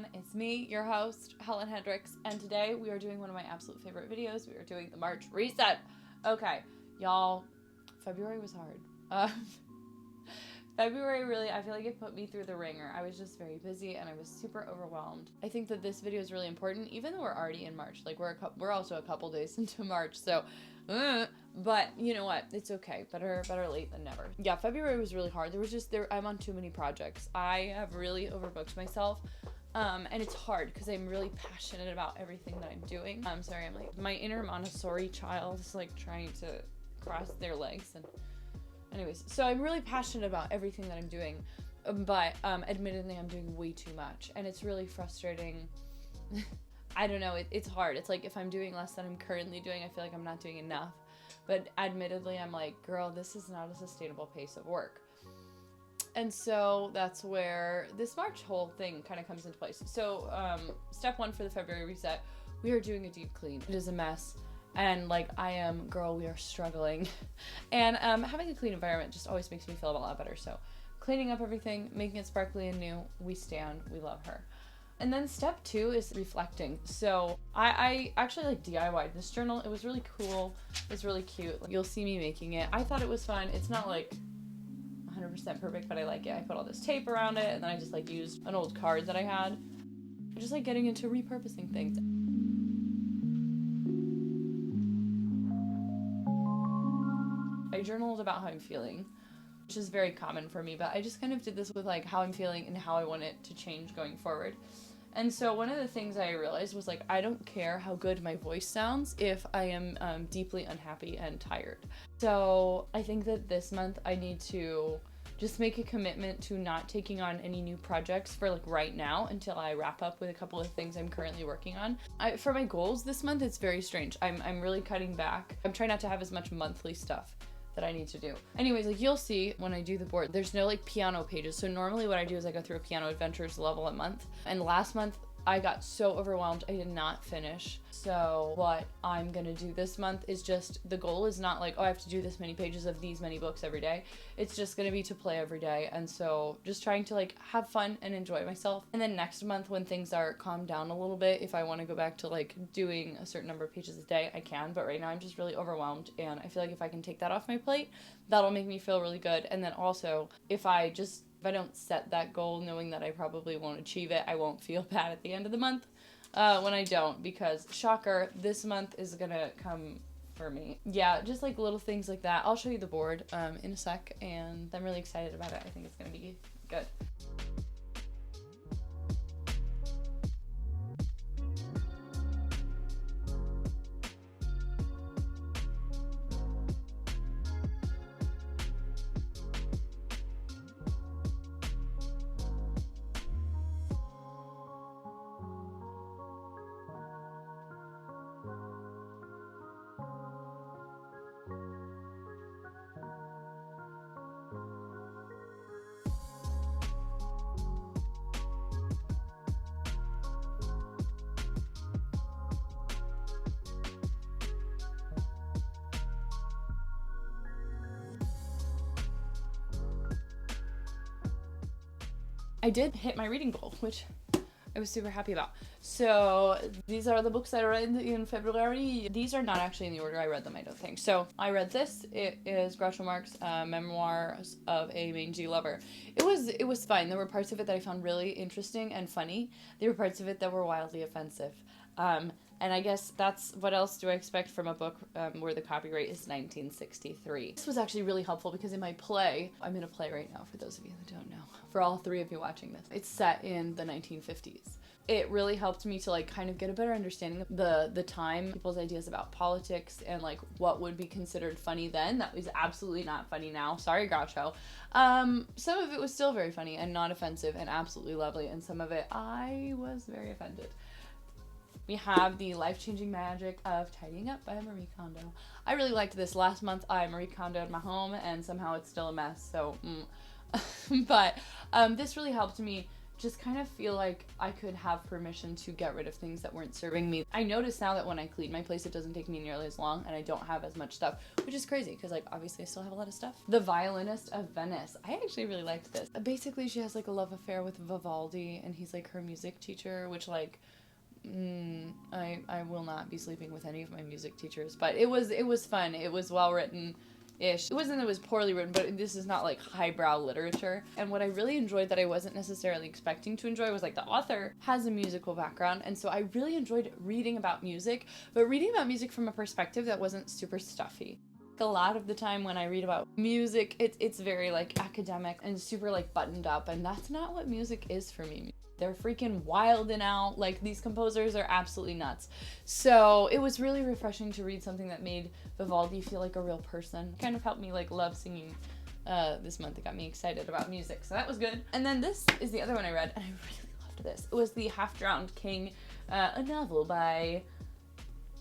everyone, it's me, your host, Helen Hendricks, and today we are doing one of my absolute favorite videos. We are doing the March reset. Okay, y'all, February was hard. February really, I feel like it put me through the ringer. I was just very busy and I was super overwhelmed. I think that this video is really important, even though we're already in March. Like we're also a couple days into March, so but you know what? It's okay. Better late than never. Yeah, February was really hard. I'm on too many projects. I have really overbooked myself. And it's hard because I'm really passionate about everything that I'm doing. I'm sorry, I'm like, my inner Montessori child is like trying to cross their legs. And anyways, so I'm really passionate about everything that I'm doing, but admittedly I'm doing way too much and it's really frustrating. I don't know, it's hard. It's like if I'm doing less than I'm currently doing, I feel like I'm not doing enough. But admittedly, I'm like, girl, this is not a sustainable pace of work. And so that's where this March whole thing kind of comes into place. So step one for the February reset, we are doing a deep clean. It is a mess. And like we are struggling. And having a clean environment just always makes me feel a lot better. So cleaning up everything, making it sparkly and new, we love her. And then step two is reflecting. So I actually like DIY'd this journal. It was really cool. It's really cute. You'll see me making it. I thought it was fun. It's not like 100% perfect, but I like it. I put all this tape around it and then I just like used an old card that I had. I just like getting into repurposing things. I journaled about how I'm feeling, which is very common for me, but I just kind of did this with like how I'm feeling and how I want it to change going forward. And so one of the things I realized was like, I don't care how good my voice sounds if I am deeply unhappy and tired. So I think that this month I need to just make a commitment to not taking on any new projects for like right now until I wrap up with a couple of things I'm currently working on. For my goals this month, it's very strange. I'm really cutting back. I'm trying not to have as much monthly stuff that I need to do. Anyways, like you'll see when I do the board, there's no like piano pages. So normally what I do is I go through a piano adventures level a month. And last month I got so overwhelmed, I did not finish. So what I'm gonna do this month is just, the goal is not like, oh, I have to do this many pages of these many books every day. It's just gonna be to play every day. And so just trying to like have fun and enjoy myself. And then next month when things are calmed down a little bit, if I wanna go back to like doing a certain number of pages a day, I can. But right now I'm just really overwhelmed. And I feel like if I can take that off my plate, that'll make me feel really good. And then also if I don't set that goal knowing that I probably won't achieve it, I won't feel bad at the end of the month when I don't, because shocker, this month is gonna come for me. Yeah, just like little things like that. I'll show you the board in a sec, and I'm really excited about it. I think it's gonna be good. I did hit my reading goal, which I was super happy about. So these are the books I read in February. These are not actually in the order I read them, I don't think. So I read this. It is Groucho Marx, Memoirs of a Mangy Lover. It was fine. There were parts of it that I found really interesting and funny. There were parts of it that were wildly offensive. And I guess that's, what else do I expect from a book where the copyright is 1963. This was actually really helpful because in my play, I'm in a play right now for those of you that don't know, for all three of you watching this, it's set in the 1950s. It really helped me to like kind of get a better understanding of the time, people's ideas about politics and like what would be considered funny then. That was absolutely not funny now. Sorry, Groucho. Some of it was still very funny and not offensive and absolutely lovely, and some of it I was very offended. We have The Life-Changing Magic of Tidying Up by Marie Kondo. I really liked this. Last month I Marie Kondo'd my home and somehow it's still a mess, so but this really helped me just kind of feel like I could have permission to get rid of things that weren't serving me. I notice now that when I clean my place, it doesn't take me nearly as long and I don't have as much stuff, which is crazy because like obviously I still have a lot of stuff. The Violinist of Venice. I actually really liked this. Basically, she has like a love affair with Vivaldi and he's like her music teacher, which like I will not be sleeping with any of my music teachers, but it was fun. It was well written ish. It wasn't that it was poorly written, but this is not like highbrow literature. And what I really enjoyed that I wasn't necessarily expecting to enjoy was like the author has a musical background, and so I really enjoyed reading about music, but reading about music from a perspective that wasn't super stuffy. A lot of the time when I read about music, it's very like academic and super like buttoned up, and that's not what music is for me. They're freaking wild and out. Like, these composers are absolutely nuts. So it was really refreshing to read something that made Vivaldi feel like a real person. Kind of helped me like love singing this month. It got me excited about music, so that was good. And then this is the other one I read, and I really loved this. It was The Half-Drowned King, a novel by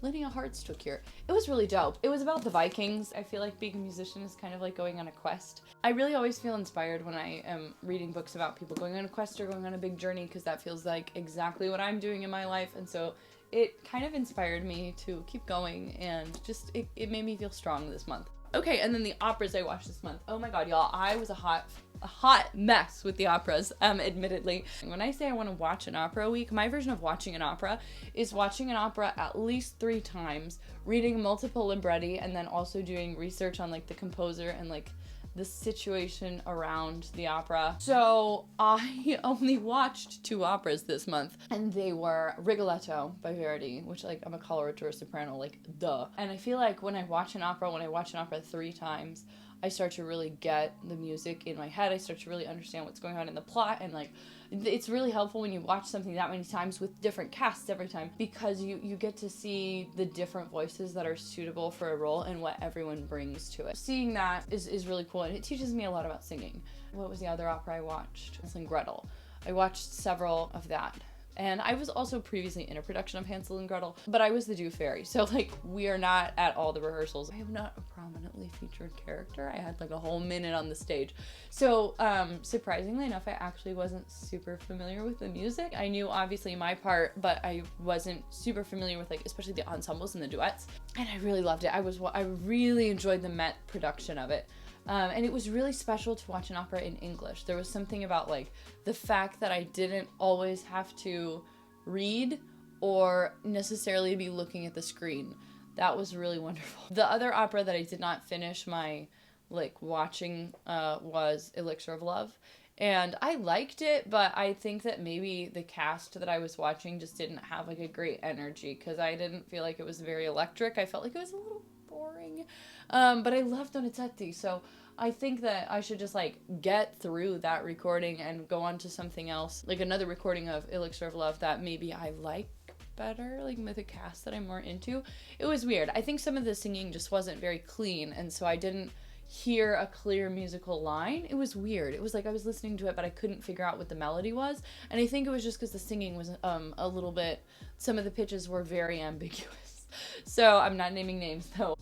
Linnea Hartsook. It was really dope. It was about the Vikings. I feel like being a musician is kind of like going on a quest. I really always feel inspired when I am reading books about people going on a quest or going on a big journey, because that feels like exactly what I'm doing in my life, and so it kind of inspired me to keep going, and just it made me feel strong this month. Okay, and then the operas I watched this month. Oh my god, y'all, I was a hot mess with the operas, admittedly. When I say I want to watch an opera a week, my version of watching an opera is watching an opera at least 3 times, reading multiple libretti, and then also doing research on like the composer and like the situation around the opera. So I only watched 2 operas this month, and they were Rigoletto by Verdi, which like I'm a coloratura soprano, like duh. And I feel like when I watch an opera 3 times, I start to really get the music in my head. I start to really understand what's going on in the plot, and like it's really helpful when you watch something that many times with different casts every time, because you get to see the different voices that are suitable for a role and what everyone brings to it. Seeing that is really cool, and it teaches me a lot about singing. What was the other opera I watched? Hansel and Gretel. I watched several of that. And I was also previously in a production of Hansel and Gretel, but I was the Dew Fairy, so like we are not at all the rehearsals. I am not a prominently featured character. I had like a whole minute on the stage. So surprisingly enough, I actually wasn't super familiar with the music. I knew obviously my part, but I wasn't super familiar with like especially the ensembles and the duets. And I really loved it. I really enjoyed the Met production of it. And it was really special to watch an opera in English. There was something about like the fact that I didn't always have to read or necessarily be looking at the screen. That was really wonderful. The other opera that I did not finish my like watching was Elixir of Love. And I liked it, but I think that maybe the cast that I was watching just didn't have like a great energy, because I didn't feel like it was very electric. I felt like it was a little boring. But I love Donizetti, so I think that I should just like get through that recording and go on to something else, like another recording of Elixir of Love that maybe I like better, like with a cast that I'm more into. It was weird. I think some of the singing just wasn't very clean, and so I didn't hear a clear musical line. It was weird. It was like I was listening to it, but I couldn't figure out what the melody was, and I think it was just because the singing was a little bit, some of the pitches were very ambiguous. So I'm not naming names though.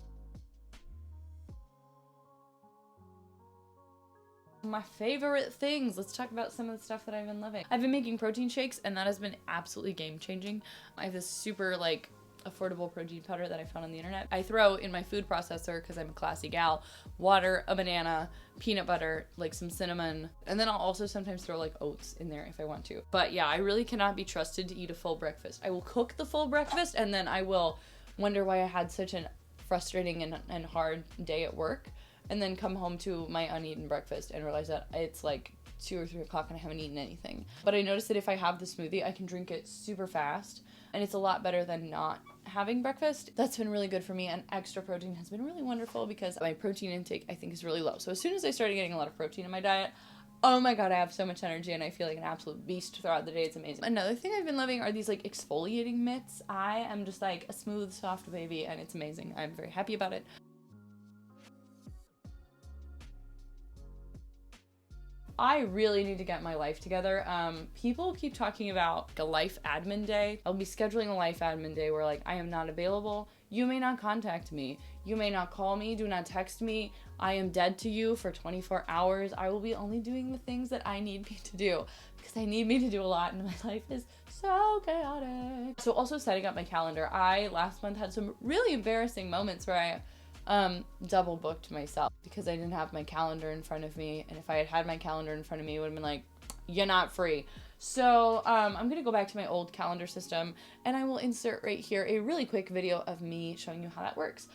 My favorite things. Let's talk about some of the stuff that I've been loving. I've been making protein shakes, and that has been absolutely game-changing. I have this super like affordable protein powder that I found on the internet. I throw in my food processor, because I'm a classy gal, water, a banana, peanut butter, like some cinnamon, and then I'll also sometimes throw like oats in there if I want to. But yeah, I really cannot be trusted to eat a full breakfast. I will cook the full breakfast, and then I will wonder why I had such a frustrating and hard day at work, and then come home to my uneaten breakfast and realize that it's like 2 or 3 o'clock and I haven't eaten anything. But I noticed that if I have the smoothie, I can drink it super fast, and it's a lot better than not having breakfast. That's been really good for me, and extra protein has been really wonderful because my protein intake, I think, is really low. So as soon as I started getting a lot of protein in my diet, oh my god, I have so much energy and I feel like an absolute beast throughout the day. It's amazing. Another thing I've been loving are these like exfoliating mitts. I am just like a smooth, soft baby, and it's amazing. I'm very happy about it. I really need to get my life together. People keep talking about a life admin day. I'll be scheduling a life admin day where like I am not available. You may not contact me. You may not call me. Do not text me. I am dead to you for 24 hours. I will be only doing the things that I need me to do because I need me to do a lot and my life is so chaotic. So also setting up my calendar. I last month had some really embarrassing moments where I double booked myself because I didn't have my calendar in front of me. And if I had had my calendar in front of me, it would have been like, you're not free. So I'm gonna go back to my old calendar system and I will insert right here a really quick video of me showing you how that works.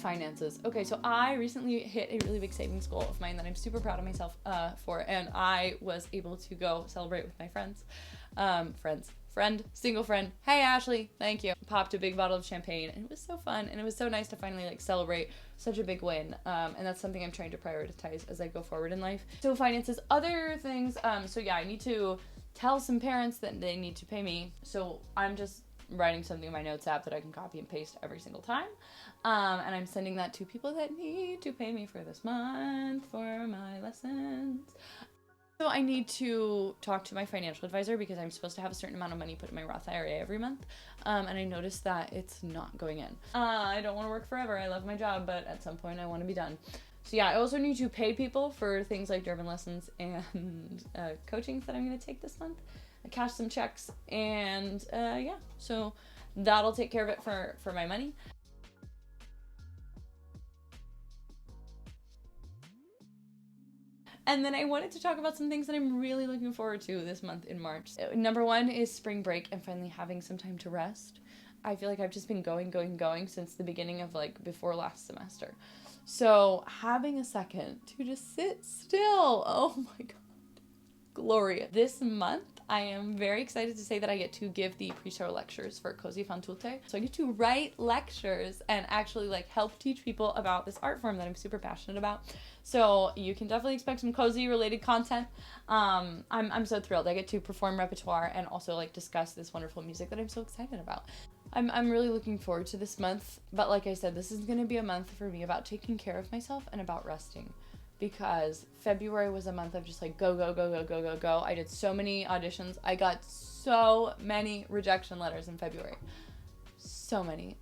Finances. Okay, so I recently hit a really big savings goal of mine that I'm super proud of myself for, and I was able to go celebrate with my friends. Single friend. Hey Ashley, thank you. Popped a big bottle of champagne, and it was so fun, and it was so nice to finally like celebrate such a big win. And that's something I'm trying to prioritize as I go forward in life. So finances, other things. So yeah, I need to tell some parents that they need to pay me. So I'm just writing something in my notes app that I can copy and paste every single time. And I'm sending that to people that need to pay me for this month for my lessons. So I need to talk to my financial advisor because I'm supposed to have a certain amount of money put in my Roth IRA every month. And I noticed that it's not going in. I don't want to work forever. I love my job, but at some point I want to be done. So yeah, I also need to pay people for things like German lessons and coachings that I'm going to take this month. I cash some checks and yeah, so that'll take care of it for my money. And then I wanted to talk about some things that I'm really looking forward to this month in March. Number one is spring break and finally having some time to rest. I feel like I've just been going since the beginning of like before last semester. So having a second to just sit still, oh my God, glorious. This month, I am very excited to say that I get to give the pre-show lectures for Così fan tutte. So I get to write lectures and actually like help teach people about this art form that I'm super passionate about. So you can definitely expect some Così related content. I'm so thrilled. I get to perform repertoire and also like discuss this wonderful music that I'm so excited about. I'm really looking forward to this month. But like I said, this is going to be a month for me about taking care of myself and about resting. Because February was a month of just like go. I did so many auditions. I got so many rejection letters in February. So many.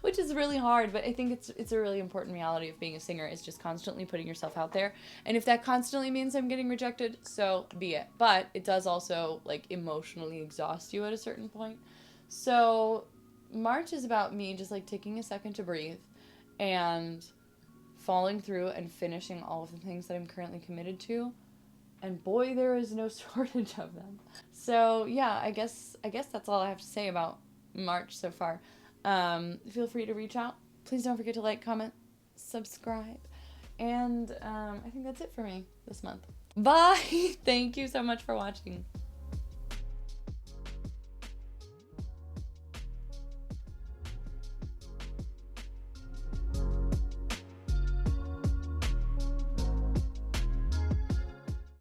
Which is really hard, but I think it's a really important reality of being a singer is just constantly putting yourself out there. And if that constantly means I'm getting rejected, so be it. But it does also like emotionally exhaust you at a certain point. So March is about me just like taking a second to breathe and following through and finishing all of the things that I'm currently committed to. And boy, there is no shortage of them. So yeah, I guess that's all I have to say about March so far. Feel free to reach out. Please don't forget to like, comment, subscribe. And I think that's it for me this month. Bye! Thank you so much for watching.